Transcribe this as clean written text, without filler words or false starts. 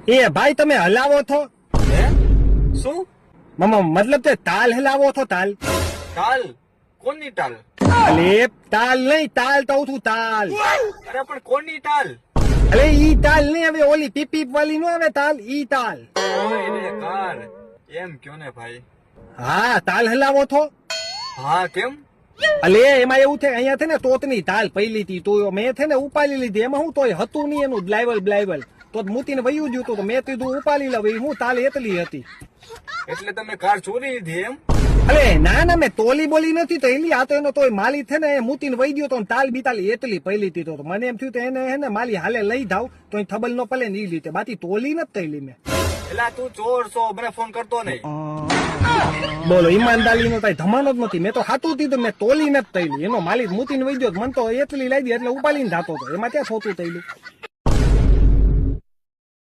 એ ભાઈ તમે હલાવો છો હે શું મતલબ તે તાલ હલાવો છો તાલ તાલ કોની તાલ અલે તાલ નહીં તાલ તો છું તાલ અરે પણ કોની તાલ અલે ઈ તાલ નહીં હવે ઓલી પીપીપ વાળી નો આવે તાલ ઈ તાલ એને કાર એમ કયો ને ભાઈ હા તાલ હલાવો છો હા કેમ અલે એમાં એવું છે અહીંયા છે ને તોતની તાલ પૈલી હતી તો મેં છે ને ઉપાડી લીધી એમાં હું તોય હતું નહીં એનું બ્લાઇવલ તો મૂતીને વયું ગયું તો મેં કીધું ઉપાડી લઉં હું તાલ એટલી હતી એટલે તમે કાર ચોરી લીધી એમ અરે ના મેં તોલી બોલી નથી તો એલી આ તો એનો તોય માલી છે ને મૂતીને વહી ગયો તો તાલ બીતાલી એટલી પૈલી હતી તો મને એમ થયું તો એને હે ને માલી હાલે લઈ જાવ તો થબલ નો પલે ને ઈ લીધે બાકી તોલી નથી તૈલી મેં એલા તું ચોર છો મને ફોન કરતો નહીં બોલો ઈમાનદારી નો કઈ ધમાનો જ નથી મેં તો હાથું દીધું મેં તોલી નથી તૈલી એનો માલિક મૂતીને વહી ગયો મને તો એટલી લઈ દી એટલે ઉપાડીને જાતો હતો એમાં ક્યાં થોતું તૈલું